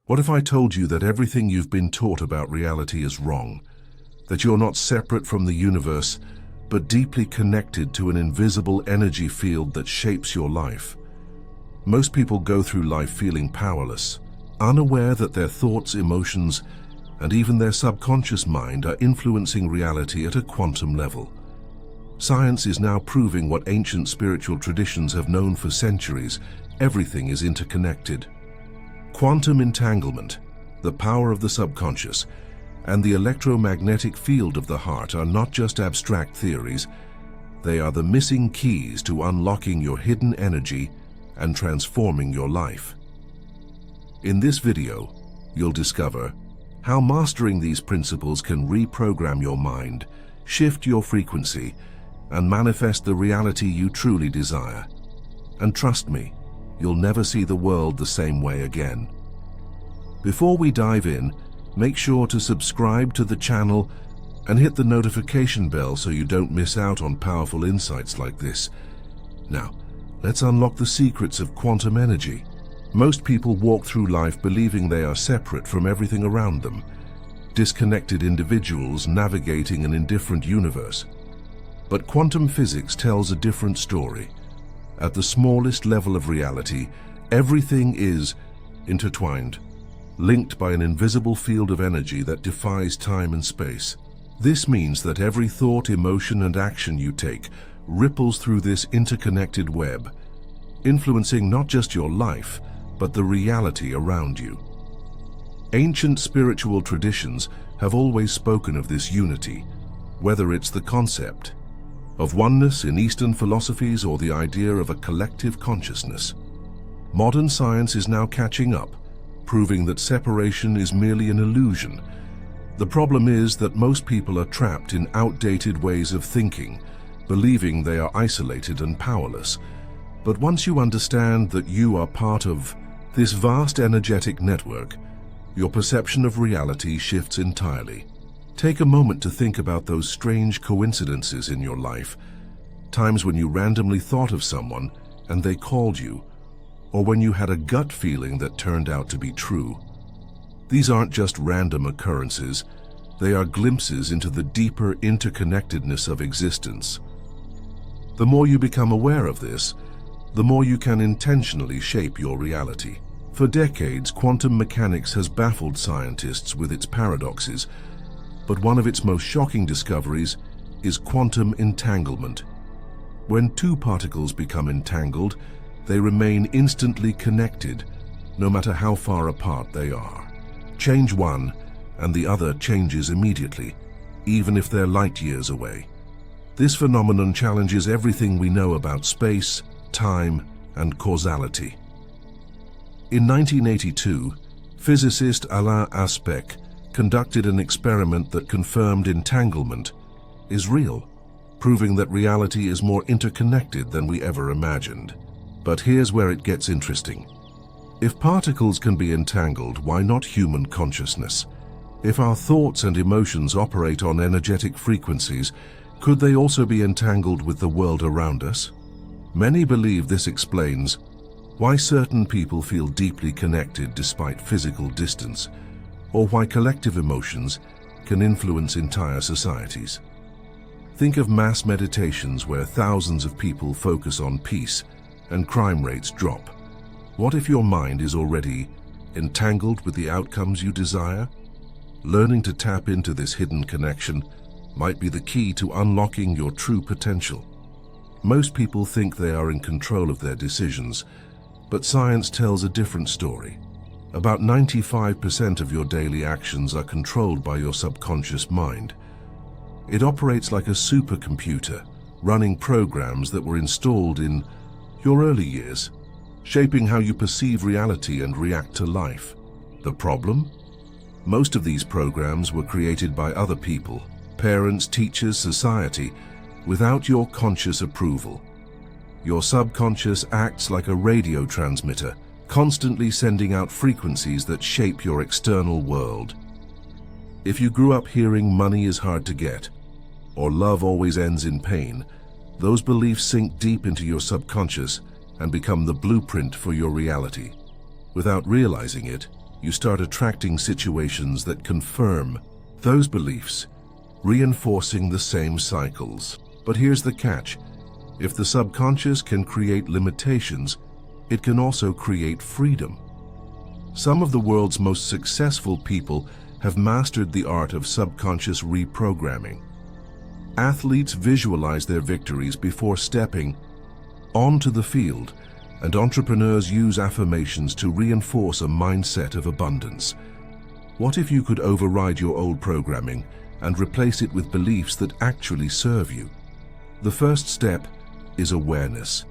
What if I told you that everything you've been taught about reality is wrong? That you're not separate from the universe, but deeply connected to an invisible energy field that shapes your life? Most people go through life feeling powerless, unaware that their thoughts, emotions, and even their subconscious mind are influencing reality at a quantum level. Science is now proving what ancient spiritual traditions have known for centuries: everything is interconnected. Quantum entanglement, the power of the subconscious, and the electromagnetic field of the heart are not just abstract theories. They are the missing keys to unlocking your hidden energy and transforming your life. In this video, you'll discover how mastering these principles can reprogram your mind, shift your frequency, and manifest the reality you truly desire. And trust me, you'll never see the world the same way again. Before we dive in, make sure to subscribe to the channel and hit the notification bell so you don't miss out on powerful insights like this. Now, let's unlock the secrets of quantum energy. Most people walk through life believing they are separate from everything around them, disconnected individuals navigating an indifferent universe. But quantum physics tells a different story. At the smallest level of reality, everything is intertwined, linked by an invisible field of energy that defies time and space. This means that every thought, emotion, and action you take ripples through this interconnected web, influencing not just your life, but the reality around you. Ancient spiritual traditions have always spoken of this unity, whether it's the concept of oneness in Eastern philosophies or the idea of a collective consciousness. Modern science is now catching up, proving that separation is merely an illusion. The problem is that most people are trapped in outdated ways of thinking, believing they are isolated and powerless. But once you understand that you are part of this vast energetic network, your perception of reality shifts entirely. Take a moment to think about those strange coincidences in your life, times when you randomly thought of someone and they called you, or when you had a gut feeling that turned out to be true. These aren't just random occurrences, they are glimpses into the deeper interconnectedness of existence. The more you become aware of this, the more you can intentionally shape your reality. For decades, quantum mechanics has baffled scientists with its paradoxes, but one of its most shocking discoveries is quantum entanglement. When two particles become entangled, they remain instantly connected, no matter how far apart they are. Change one, and the other changes immediately, even if they're light years away. This phenomenon challenges everything we know about space, time, and causality. In 1982, physicist Alain Aspect conducted an experiment that confirmed entanglement is real, proving that reality is more interconnected than we ever imagined. But here's where it gets interesting. If particles can be entangled, why not human consciousness? If our thoughts and emotions operate on energetic frequencies, could they also be entangled with the world around us? Many believe this explains why certain people feel deeply connected despite physical distance, or why collective emotions can influence entire societies. Think of mass meditations where thousands of people focus on peace and crime rates drop. What if your mind is already entangled with the outcomes you desire? Learning to tap into this hidden connection might be the key to unlocking your true potential. Most people think they are in control of their decisions, but science tells a different story. About 95% of your daily actions are controlled by your subconscious mind. It operates like a supercomputer, running programs that were installed in your early years, shaping how you perceive reality and react to life. The problem? Most of these programs were created by other people, parents, teachers, society, without your conscious approval. Your subconscious acts like a radio transmitter, constantly sending out frequencies that shape your external world. If you grew up hearing money is hard to get, or love always ends in pain, those beliefs sink deep into your subconscious and become the blueprint for your reality. Without realizing it, you start attracting situations that confirm those beliefs, reinforcing the same cycles. But here's the catch. If the subconscious can create limitations, it can also create freedom. Some of the world's most successful people have mastered the art of subconscious reprogramming. Athletes visualize their victories before stepping onto the field, and entrepreneurs use affirmations to reinforce a mindset of abundance. What if you could override your old programming and replace it with beliefs that actually serve you? The first step is awareness,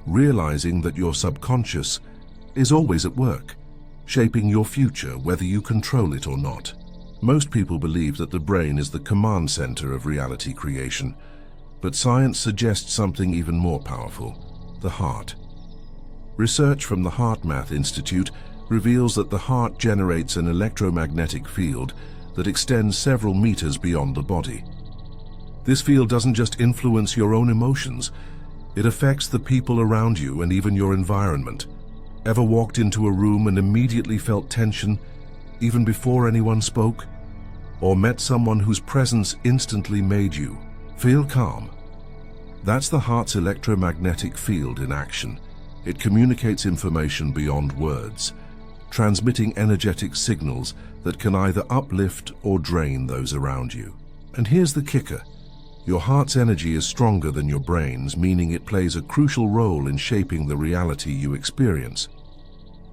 realizing that your subconscious is always at work, shaping your future whether you control it or not. Most people believe that the brain is the command center of reality creation, but science suggests something even more powerful: the heart. Research from the HeartMath Institute reveals that the heart generates an electromagnetic field that extends several meters beyond the body. This field doesn't just influence your own emotions, it affects the people around you and even your environment. Ever walked into a room and immediately felt tension, even before anyone spoke? Or met someone whose presence instantly made you feel calm? That's the heart's electromagnetic field in action. It communicates information beyond words, transmitting energetic signals that can either uplift or drain those around you. And here's the kicker. Your heart's energy is stronger than your brain's, meaning it plays a crucial role in shaping the reality you experience.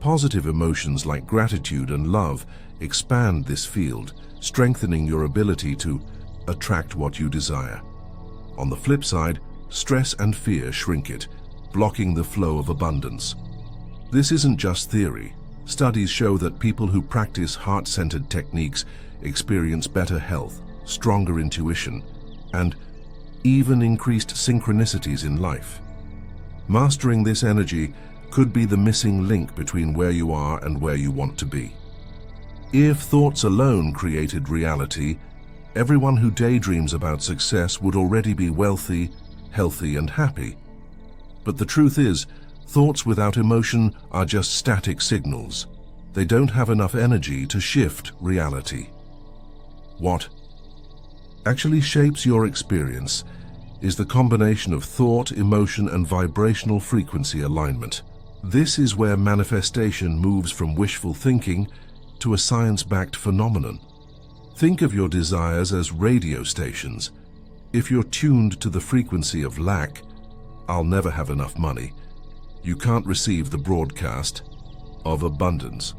Positive emotions like gratitude and love expand this field, strengthening your ability to attract what you desire. On the flip side, stress and fear shrink it, blocking the flow of abundance. This isn't just theory. Studies show that people who practice heart-centered techniques experience better health, stronger intuition, and even increased synchronicities in life. Mastering this energy could be the missing link between where you are and where you want to be. If thoughts alone created reality, everyone who daydreams about success would already be wealthy, healthy, and happy. But the truth is, thoughts without emotion are just static signals. They don't have enough energy to shift reality. What actually shapes your experience is the combination of thought, emotion, and vibrational frequency alignment. This is where manifestation moves from wishful thinking to a science-backed phenomenon. Think of your desires as radio stations. If you're tuned to the frequency of lack, "I'll never have enough money," you can't receive the broadcast of abundance.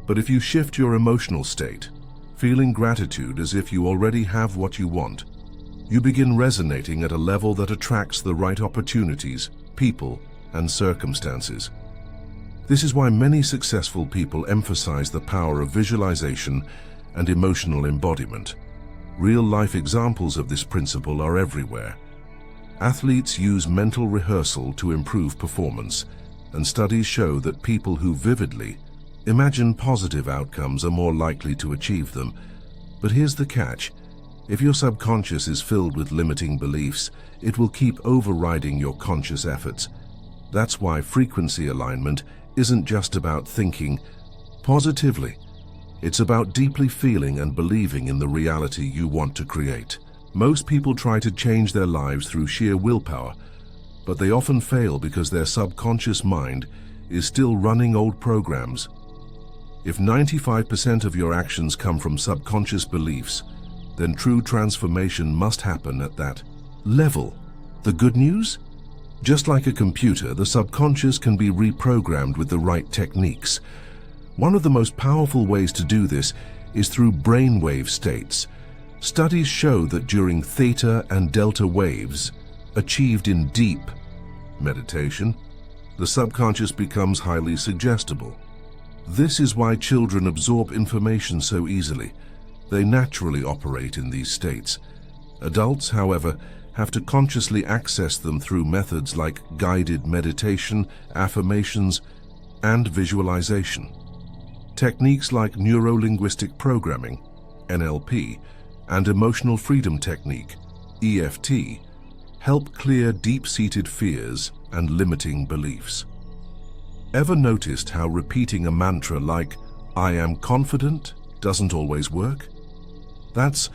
But if you shift your emotional state, feeling gratitude as if you already have what you want, you begin resonating at a level that attracts the right opportunities, people, and circumstances. This is why many successful people emphasize the power of visualization and emotional embodiment. Real-life examples of this principle are everywhere. Athletes use mental rehearsal to improve performance, and studies show that people who vividly imagine positive outcomes are more likely to achieve them. But here's the catch. If your subconscious is filled with limiting beliefs, it will keep overriding your conscious efforts. That's why frequency alignment isn't just about thinking positively. It's about deeply feeling and believing in the reality you want to create. Most people try to change their lives through sheer willpower, but they often fail because their subconscious mind is still running old programs. If 95% of your actions come from subconscious beliefs, then true transformation must happen at that level. The good news? Just like a computer, the subconscious can be reprogrammed with the right techniques. One of the most powerful ways to do this is through brainwave states. Studies show that during theta and delta waves, achieved in deep meditation, the subconscious becomes highly suggestible. This is why children absorb information so easily. They naturally operate in these states. Adults, however, have to consciously access them through methods like guided meditation, affirmations, and visualization. Techniques like neuro-linguistic programming, NLP, and emotional freedom technique, EFT, help clear deep-seated fears and limiting beliefs. Ever noticed how repeating a mantra like, "I am confident" doesn't always work? That's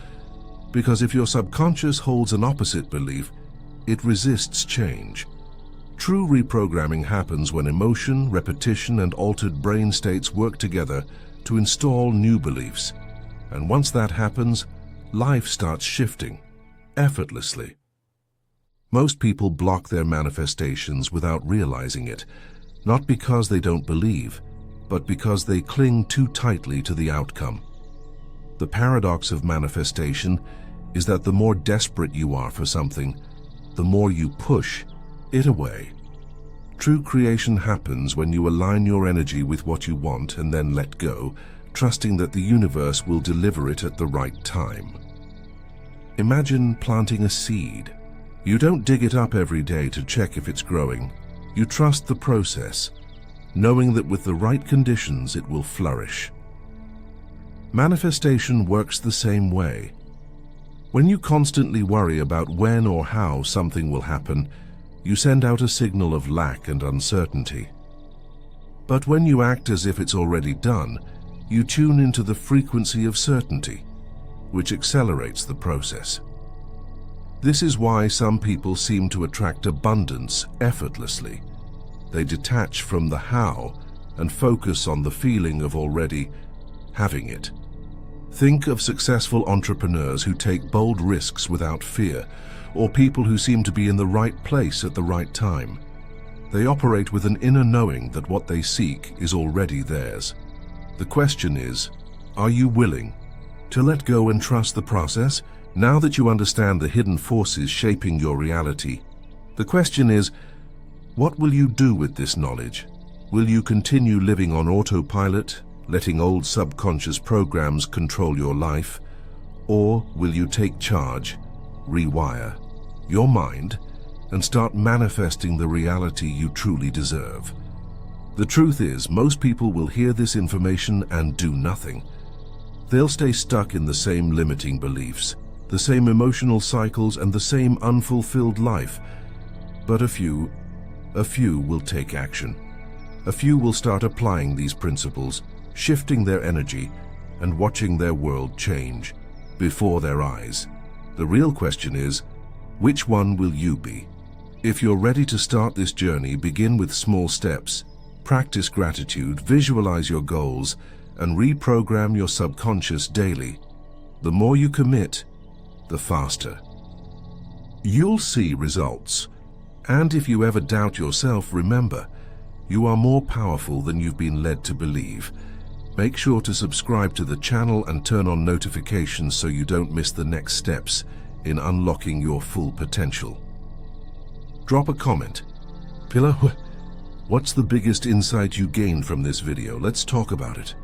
because if your subconscious holds an opposite belief, it resists change. True reprogramming happens when emotion, repetition, and altered brain states work together to install new beliefs. And once that happens, life starts shifting, effortlessly. Most people block their manifestations without realizing it, not because they don't believe, but because they cling too tightly to the outcome. The paradox of manifestation is that the more desperate you are for something, the more you push it away. True creation happens when you align your energy with what you want and then let go, trusting that the universe will deliver it at the right time. Imagine planting a seed. You don't dig it up every day to check if it's growing. You trust the process, knowing that with the right conditions it will flourish. Manifestation works the same way. When you constantly worry about when or how something will happen, you send out a signal of lack and uncertainty. But when you act as if it's already done, you tune into the frequency of certainty, which accelerates the process. This is why some people seem to attract abundance effortlessly. They detach from the how and focus on the feeling of already having it. Think of successful entrepreneurs who take bold risks without fear, or people who seem to be in the right place at the right time. They operate with an inner knowing that what they seek is already theirs. The question is, are you willing to let go and trust the process? Now that you understand the hidden forces shaping your reality, the question is, what will you do with this knowledge? Will you continue living on autopilot, letting old subconscious programs control your life? Or will you take charge, rewire your mind, and start manifesting the reality you truly deserve? The truth is, most people will hear this information and do nothing. They'll stay stuck in the same limiting beliefs, the same emotional cycles, and the same unfulfilled life. But a few will take action. A few will start applying these principles, shifting their energy, and watching their world change before their eyes. The real question is, which one will you be? If you're ready to start this journey, begin with small steps. Practice gratitude, visualize your goals, and reprogram your subconscious daily. The more you commit, the faster you'll see results. And if you ever doubt yourself, remember, you are more powerful than you've been led to believe. Make sure to subscribe to the channel and turn on notifications so you don't miss the next steps in unlocking your full potential. Drop a comment. Pillar, what's the biggest insight you gained from this video? Let's talk about it.